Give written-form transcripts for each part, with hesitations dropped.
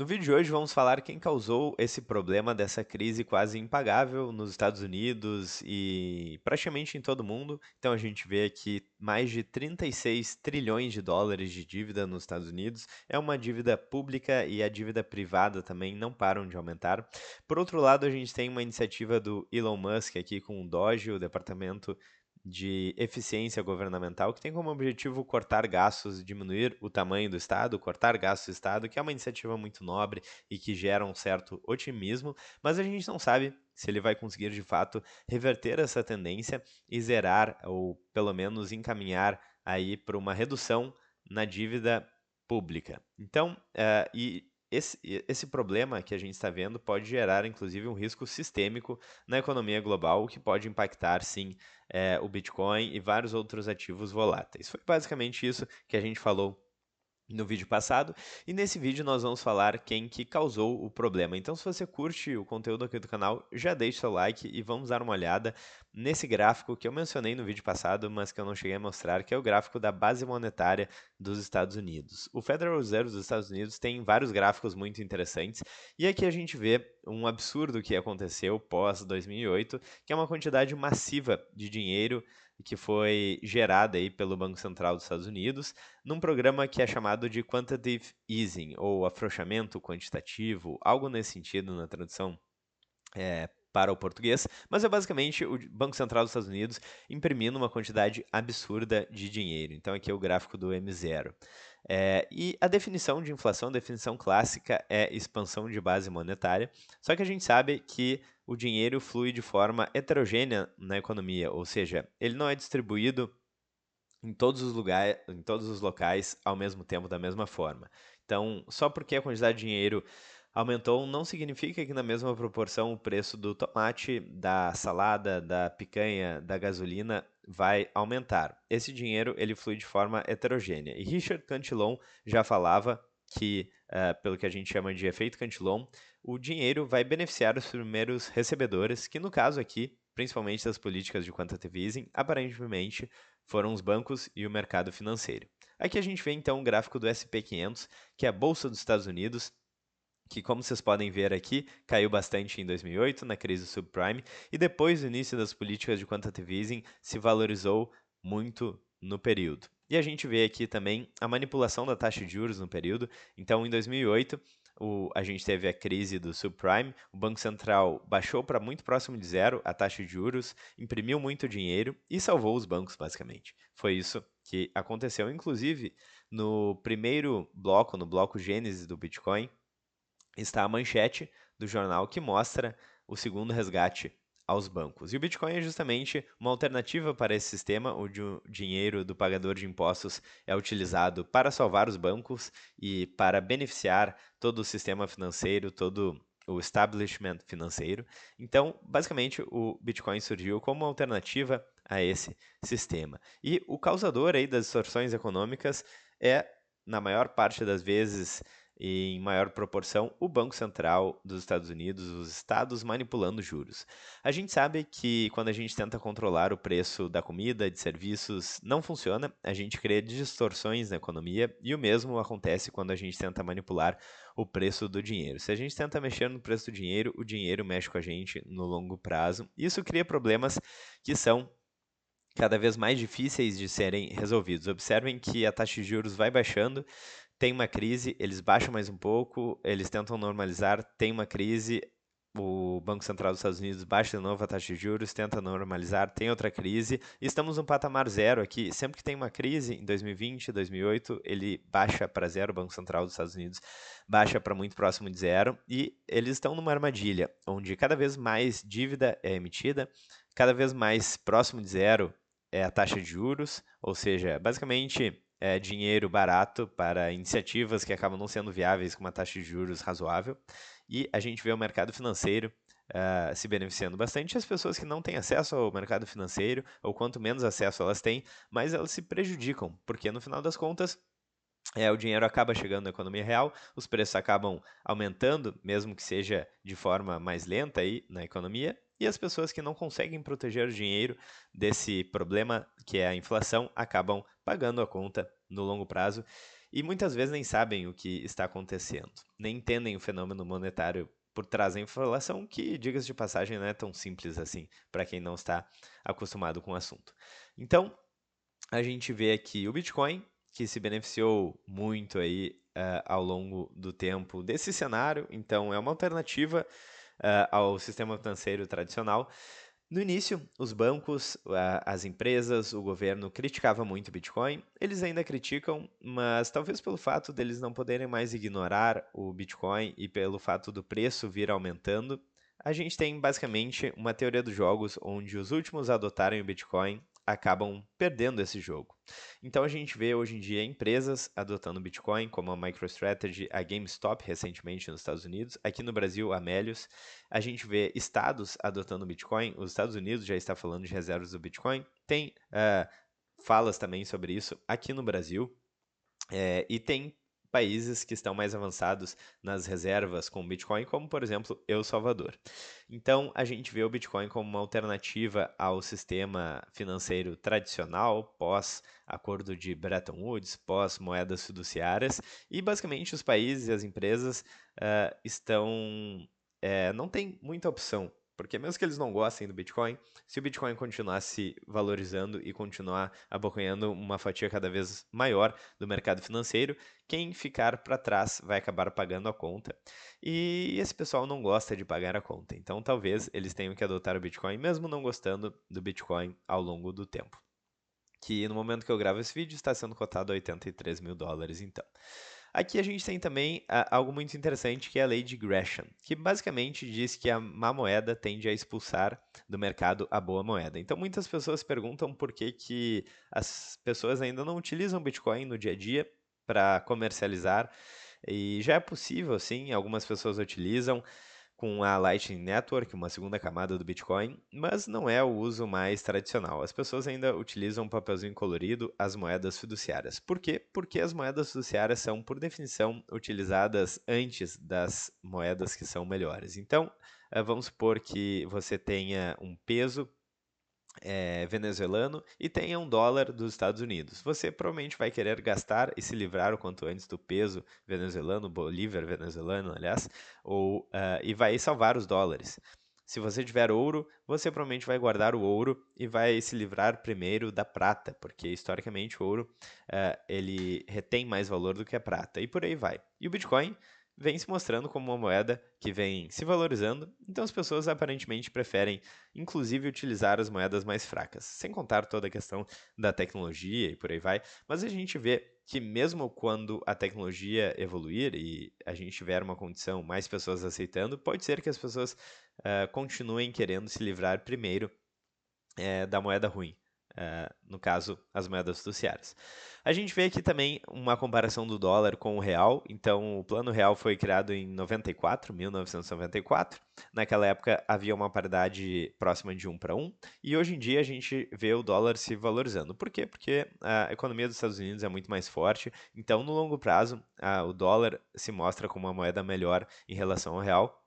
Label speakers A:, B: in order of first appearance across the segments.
A: No vídeo de hoje vamos falar quem causou esse problema dessa crise quase impagável nos Estados Unidos e praticamente em todo o mundo. Então a gente vê aqui mais de 36 trilhões de dólares de dívida nos Estados Unidos. É uma dívida pública e a dívida privada também não param de aumentar. Por outro lado, a gente tem uma iniciativa do Elon Musk aqui com o DOGE, o Departamento de Eficiência Governamental, que tem como objetivo cortar gastos, e diminuir o tamanho do Estado, cortar gastos do Estado, que é uma iniciativa muito nobre e que gera um certo otimismo, mas a gente não sabe se ele vai conseguir de fato reverter essa tendência e zerar, ou pelo menos encaminhar aí para uma redução na dívida pública. Então, esse problema que a gente está vendo pode gerar, inclusive, um risco sistêmico na economia global, o que pode impactar, sim, o Bitcoin e vários outros ativos voláteis. Foi basicamente isso que a gente falou no vídeo passado, e nesse vídeo nós vamos falar quem que causou o problema. Então, se você curte o conteúdo aqui do canal, já deixa seu like e vamos dar uma olhada nesse gráfico que eu mencionei no vídeo passado, mas que eu não cheguei a mostrar, que é o gráfico da base monetária dos Estados Unidos. O Federal Reserve dos Estados Unidos tem vários gráficos muito interessantes, e aqui a gente vê um absurdo que aconteceu pós 2008, que é uma quantidade massiva de dinheiro que foi gerada aí pelo Banco Central dos Estados Unidos, num programa que é chamado de Quantitative Easing, ou afrouxamento quantitativo, algo nesse sentido na tradução para o português, mas é basicamente o Banco Central dos Estados Unidos imprimindo uma quantidade absurda de dinheiro. Então aqui é o gráfico do M0. E a definição de inflação, a definição clássica é expansão de base monetária, só que a gente sabe que o dinheiro flui de forma heterogênea na economia, ou seja, ele não é distribuído em todos os lugares, em todos os locais ao mesmo tempo, da mesma forma. Então, só porque a quantidade de dinheiro aumentou, não significa que na mesma proporção o preço do tomate, da salada, da picanha, da gasolina vai aumentar. Esse dinheiro ele flui de forma heterogênea. E Richard Cantillon já falava que, pelo que a gente chama de efeito Cantillon, o dinheiro vai beneficiar os primeiros recebedores, que no caso aqui, principalmente das políticas de quantitative easing, aparentemente foram os bancos e o mercado financeiro. Aqui a gente vê então o gráfico do SP500, que é a Bolsa dos Estados Unidos, que, como vocês podem ver aqui, caiu bastante em 2008, na crise subprime, e depois do início das políticas de quantitative easing, se valorizou muito no período. E a gente vê aqui também a manipulação da taxa de juros no período. Então, em 2008, a gente teve a crise do subprime, o Banco Central baixou para muito próximo de zero a taxa de juros, imprimiu muito dinheiro e salvou os bancos, basicamente. Foi isso que aconteceu. Inclusive, no primeiro bloco, no bloco Gênesis do Bitcoin, está a manchete do jornal que mostra o segundo resgate aos bancos. E o Bitcoin é justamente uma alternativa para esse sistema, onde o dinheiro do pagador de impostos é utilizado para salvar os bancos e para beneficiar todo o sistema financeiro, todo o establishment financeiro. Então, basicamente, o Bitcoin surgiu como uma alternativa a esse sistema. E o causador aí das distorções econômicas é, na maior parte das vezes, e em maior proporção, o Banco Central dos Estados Unidos, os estados manipulando juros. A gente sabe que quando a gente tenta controlar o preço da comida, de serviços, não funciona, a gente cria distorções na economia e o mesmo acontece quando a gente tenta manipular o preço do dinheiro. Se a gente tenta mexer no preço do dinheiro, o dinheiro mexe com a gente no longo prazo. Isso cria problemas que são cada vez mais difíceis de serem resolvidos. Observem que a taxa de juros vai baixando, tem uma crise, eles baixam mais um pouco, eles tentam normalizar, tem uma crise, o Banco Central dos Estados Unidos baixa de novo a taxa de juros, tenta normalizar, tem outra crise, e estamos num patamar zero aqui. Sempre que tem uma crise, em 2020, 2008, ele baixa para zero, o Banco Central dos Estados Unidos baixa para muito próximo de zero, e eles estão numa armadilha, onde cada vez mais dívida é emitida, cada vez mais próximo de zero é a taxa de juros, ou seja, basicamente dinheiro barato para iniciativas que acabam não sendo viáveis com uma taxa de juros razoável. E a gente vê o mercado financeiro se beneficiando bastante. As pessoas que não têm acesso ao mercado financeiro, ou quanto menos acesso elas têm, mais elas se prejudicam, porque no final das contas o dinheiro acaba chegando na economia real, os preços acabam aumentando, mesmo que seja de forma mais lenta aí na economia, e as pessoas que não conseguem proteger o dinheiro desse problema que é a inflação acabam pagando a conta no longo prazo. e muitas vezes nem sabem o que está acontecendo, nem entendem o fenômeno monetário por trás da inflação, que, diga-se de passagem, não é tão simples assim para quem não está acostumado com o assunto. Então, a gente vê aqui o Bitcoin, que se beneficiou muito aí ao longo do tempo desse cenário, então é uma alternativa ao sistema financeiro tradicional. No início, os bancos, as empresas, o governo criticava muito o Bitcoin. Eles ainda criticam, mas talvez pelo fato deles não poderem mais ignorar o Bitcoin e pelo fato do preço vir aumentando, a gente tem basicamente uma teoria dos jogos onde os últimos a adotarem o Bitcoin acabam perdendo esse jogo. Então a gente vê hoje em dia empresas adotando o Bitcoin, como a MicroStrategy, a GameStop recentemente nos Estados Unidos, aqui no Brasil a Melius. A gente vê estados adotando o Bitcoin, os Estados Unidos já está falando de reservas do Bitcoin, tem falas também sobre isso aqui no Brasil, e tem países que estão mais avançados nas reservas com Bitcoin, como por exemplo El Salvador. Então a gente vê o Bitcoin como uma alternativa ao sistema financeiro tradicional, pós acordo de Bretton Woods, pós moedas fiduciárias, e basicamente os países e as empresas estão não tem muita opção. Porque mesmo que eles não gostem do Bitcoin, se o Bitcoin continuar se valorizando e continuar abocanhando uma fatia cada vez maior do mercado financeiro, quem ficar para trás vai acabar pagando a conta. E esse pessoal não gosta de pagar a conta. Então talvez eles tenham que adotar o Bitcoin, mesmo não gostando do Bitcoin ao longo do tempo. Que no momento que eu gravo esse vídeo está sendo cotado a $83.000, então. Aqui a gente tem também algo muito interessante que é a lei de Gresham, que basicamente diz que a má moeda tende a expulsar do mercado a boa moeda. Então muitas pessoas perguntam por que as pessoas ainda não utilizam Bitcoin no dia a dia para comercializar, e já é possível, sim, algumas pessoas utilizam com a Lightning Network, uma segunda camada do Bitcoin, mas não é o uso mais tradicional. As pessoas ainda utilizam um papelzinho colorido, as moedas fiduciárias. Por quê? Porque as moedas fiduciárias são, por definição, utilizadas antes das moedas que são melhores. Então, vamos supor que você tenha um peso venezuelano e tenha um dólar dos Estados Unidos. Você provavelmente vai querer gastar e se livrar o quanto antes do peso venezuelano, bolívar venezuelano, aliás, e vai salvar os dólares. Se você tiver ouro, você provavelmente vai guardar o ouro e vai se livrar primeiro da prata, porque historicamente o ouro ele retém mais valor do que a prata, e por aí vai. E o Bitcoin vem se mostrando como uma moeda que vem se valorizando, então as pessoas aparentemente preferem inclusive utilizar as moedas mais fracas, sem contar toda a questão da tecnologia e por aí vai. Mas a gente vê que mesmo quando a tecnologia evoluir e a gente tiver uma condição, mais pessoas aceitando, pode ser que as pessoas continuem querendo se livrar primeiro da moeda ruim. No caso, as moedas fiduciárias. A gente vê aqui também uma comparação do dólar com o real. Então, o Plano Real foi criado em 1994. Naquela época havia uma paridade próxima de 1 para 1. E hoje em dia a gente vê o dólar se valorizando. Por quê? Porque a economia dos Estados Unidos é muito mais forte. Então, no longo prazo, o dólar se mostra como uma moeda melhor em relação ao real.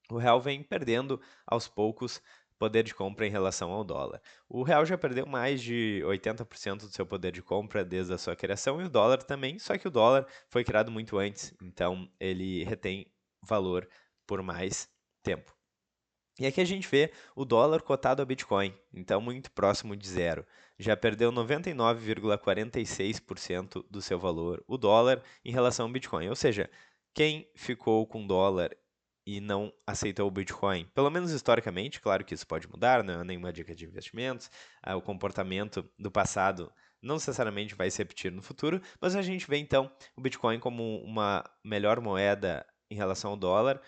A: O real vem perdendo aos poucos poder de compra em relação ao dólar. O real já perdeu mais de 80% do seu poder de compra desde a sua criação e o dólar também, só que o dólar foi criado muito antes, então ele retém valor por mais tempo. E aqui a gente vê o dólar cotado ao Bitcoin, então muito próximo de zero. Já perdeu 99,46% do seu valor, o dólar, em relação ao Bitcoin. Ou seja, quem ficou com dólar e não aceitou o Bitcoin, pelo menos historicamente, claro que isso pode mudar, não é nenhuma dica de investimentos, o comportamento do passado não necessariamente vai se repetir no futuro, mas a gente vê então o Bitcoin como uma melhor moeda em relação ao dólar,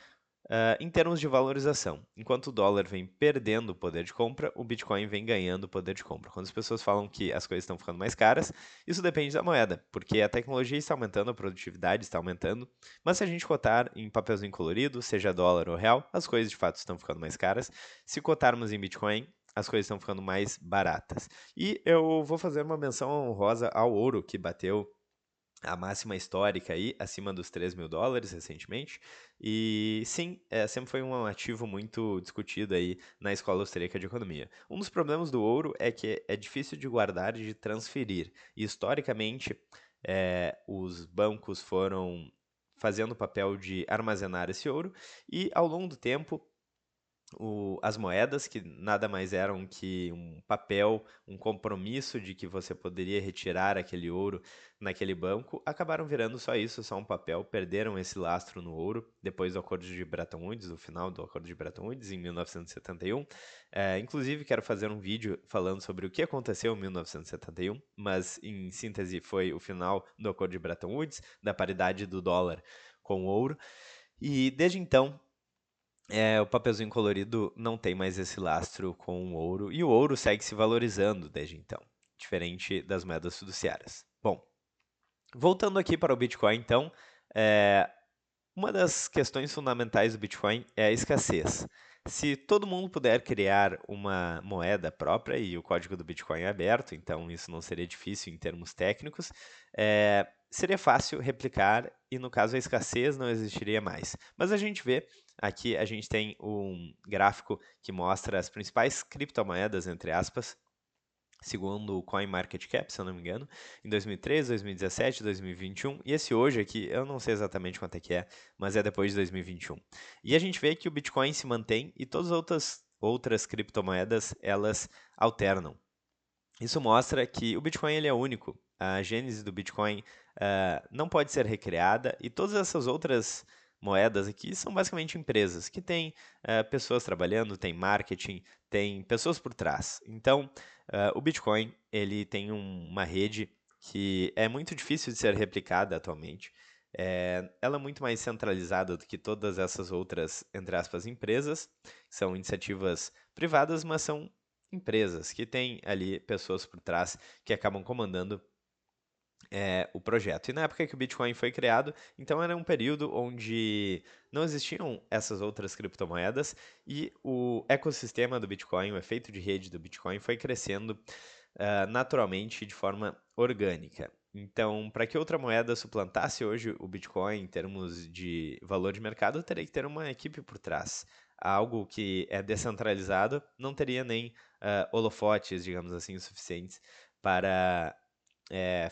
A: em termos de valorização. Enquanto o dólar vem perdendo o poder de compra, o Bitcoin vem ganhando o poder de compra. Quando as pessoas falam que as coisas estão ficando mais caras, isso depende da moeda, porque a tecnologia está aumentando, a produtividade está aumentando, mas se a gente cotar em papelzinho colorido, seja dólar ou real, as coisas de fato estão ficando mais caras. Se cotarmos em Bitcoin, as coisas estão ficando mais baratas. E eu vou fazer uma menção honrosa ao ouro, que bateu a máxima histórica aí, acima dos $3.000 recentemente. E sim, sempre foi um ativo muito discutido aí na Escola Austríaca de Economia. Um dos problemas do ouro é que é difícil de guardar e de transferir. E historicamente, os bancos foram fazendo o papel de armazenar esse ouro e, ao longo do tempo, as moedas, que nada mais eram que um papel, um compromisso de que você poderia retirar aquele ouro naquele banco, acabaram virando só isso, só um papel, perderam esse lastro no ouro depois do Acordo de Bretton Woods, do final do Acordo de Bretton Woods, em 1971. Inclusive, quero fazer um vídeo falando sobre o que aconteceu em 1971, mas, em síntese, foi o final do Acordo de Bretton Woods, da paridade do dólar com o ouro, e desde então o papelzinho colorido não tem mais esse lastro com o ouro, e o ouro segue se valorizando desde então, diferente das moedas fiduciárias. Bom, voltando aqui para o Bitcoin, então, uma das questões fundamentais do Bitcoin é a escassez. Se todo mundo puder criar uma moeda própria, e o código do Bitcoin é aberto, então isso não seria difícil em termos técnicos, seria fácil replicar e, no caso, a escassez não existiria mais. Mas a gente vê, aqui a gente tem um gráfico que mostra as principais criptomoedas, entre aspas, segundo o CoinMarketCap, se eu não me engano, em 2013, 2017, 2021, e esse hoje aqui, eu não sei exatamente quanto é que é, mas é depois de 2021. E a gente vê que o Bitcoin se mantém e todas as outras criptomoedas, elas alternam. Isso mostra que o Bitcoin ele é único, a gênese do Bitcoin não pode ser recriada e todas essas outras moedas aqui são basicamente empresas que têm pessoas trabalhando, tem marketing, tem pessoas por trás. Então, o Bitcoin ele tem uma rede que é muito difícil de ser replicada atualmente. Ela é muito mais centralizada do que todas essas outras, entre aspas, empresas. São iniciativas privadas, mas são empresas que têm ali pessoas por trás que acabam comandando o projeto. E na época que o Bitcoin foi criado, então era um período onde não existiam essas outras criptomoedas e o ecossistema do Bitcoin, o efeito de rede do Bitcoin foi crescendo naturalmente de forma orgânica. Então, para que outra moeda suplantasse hoje o Bitcoin em termos de valor de mercado, teria que ter uma equipe por trás. Algo que é descentralizado não teria nem holofotes, digamos assim, suficientes para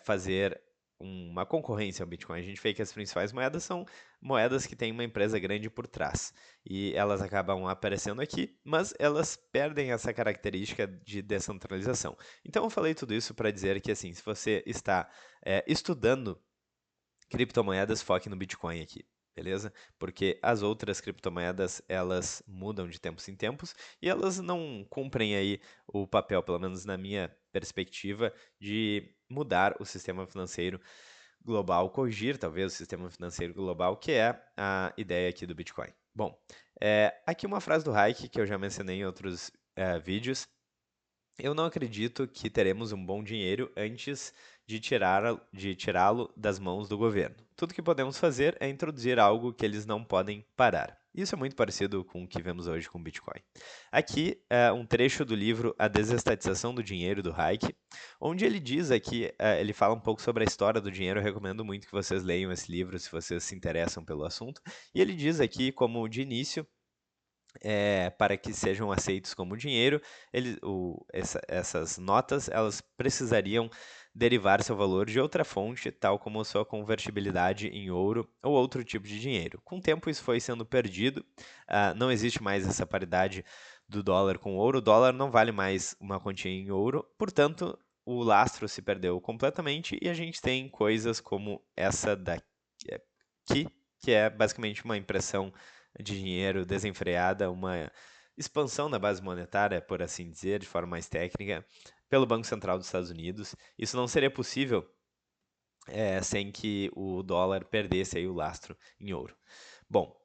A: fazer uma concorrência ao Bitcoin. A gente vê que as principais moedas são moedas que têm uma empresa grande por trás. E elas acabam aparecendo aqui, mas elas perdem essa característica de descentralização. Então eu falei tudo isso para dizer que, assim, se você está estudando criptomoedas, foque no Bitcoin aqui. Beleza? Porque as outras criptomoedas, elas mudam de tempos em tempos e elas não cumprem aí o papel, pelo menos na minha perspectiva, de mudar o sistema financeiro global, corrigir talvez o sistema financeiro global, que é a ideia aqui do Bitcoin. Bom, aqui uma frase do Hayek que eu já mencionei em outros vídeos. Eu não acredito que teremos um bom dinheiro antes de tirá-lo das mãos do governo. Tudo que podemos fazer é introduzir algo que eles não podem parar. Isso é muito parecido com o que vemos hoje com o Bitcoin. Aqui é um trecho do livro A Desestatização do Dinheiro, do Hayek, onde ele diz aqui, ele fala um pouco sobre a história do dinheiro. Eu recomendo muito que vocês leiam esse livro se vocês se interessam pelo assunto. E ele diz aqui, como de início, para que sejam aceitos como dinheiro, essas notas elas precisariam derivar seu valor de outra fonte, tal como sua convertibilidade em ouro ou outro tipo de dinheiro. Com o tempo, isso foi sendo perdido, não existe mais essa paridade do dólar com ouro, o dólar não vale mais uma quantia em ouro, portanto, o lastro se perdeu completamente e a gente tem coisas como essa daqui, que é basicamente uma impressão de dinheiro desenfreada, uma expansão da base monetária, por assim dizer, de forma mais técnica, pelo Banco Central dos Estados Unidos. Isso não seria possível sem que o dólar perdesse aí o lastro em ouro. Bom,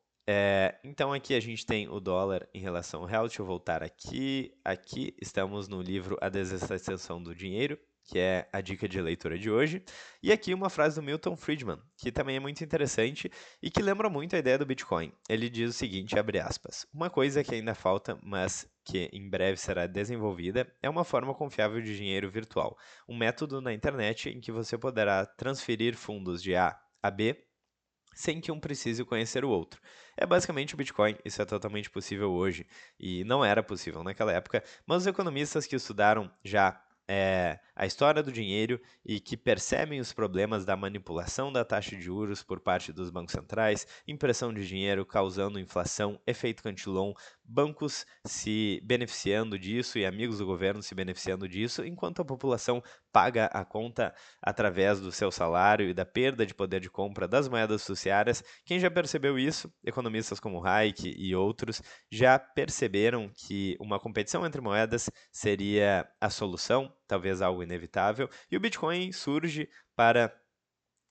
A: então aqui a gente tem o dólar em relação ao real. Deixa eu voltar aqui. Aqui estamos no livro A Desestatização do Dinheiro, que é a dica de leitura de hoje. E aqui uma frase do Milton Friedman, que também é muito interessante e que lembra muito a ideia do Bitcoin. Ele diz o seguinte, abre aspas, uma coisa que ainda falta, mas que em breve será desenvolvida, é uma forma confiável de dinheiro virtual. Um método na internet em que você poderá transferir fundos de A a B sem que um precise conhecer o outro. É basicamente o Bitcoin, isso é totalmente possível hoje e não era possível naquela época, mas os economistas que estudaram já a história do dinheiro e que percebem os problemas da manipulação da taxa de juros por parte dos bancos centrais, impressão de dinheiro causando inflação, efeito Cantillon, bancos se beneficiando disso e amigos do governo se beneficiando disso, enquanto a população paga a conta através do seu salário e da perda de poder de compra das moedas sociárias. Quem já percebeu isso, economistas como Hayek e outros, já perceberam que uma competição entre moedas seria a solução, talvez algo inevitável, e o Bitcoin surge para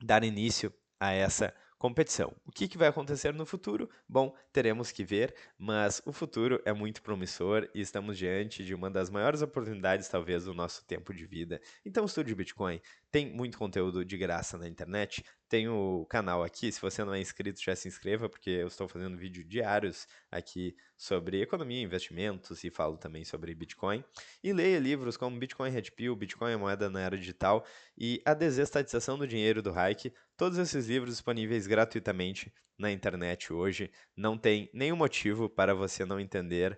A: dar início a essa competição. O que vai acontecer no futuro? Bom, teremos que ver, mas o futuro é muito promissor e estamos diante de uma das maiores oportunidades, talvez, do nosso tempo de vida. Então, estude Bitcoin. Tem muito conteúdo de graça na internet. Tem o canal aqui, se você não é inscrito, já se inscreva, porque eu estou fazendo vídeos diários aqui sobre economia e investimentos e falo também sobre Bitcoin. E leia livros como Bitcoin Red Pill, Bitcoin a moeda na era digital e A Desestatização do Dinheiro do Hayek. Todos esses livros disponíveis gratuitamente na internet hoje. Não tem nenhum motivo para você não entender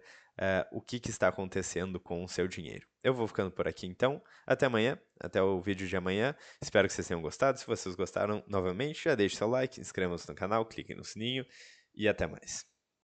A: o que está acontecendo com o seu dinheiro. Eu vou ficando por aqui então. Até amanhã, até o vídeo de amanhã. Espero que vocês tenham gostado. Se vocês gostaram, novamente, já deixe seu like, inscrevam-se no canal, cliquem no sininho e até mais.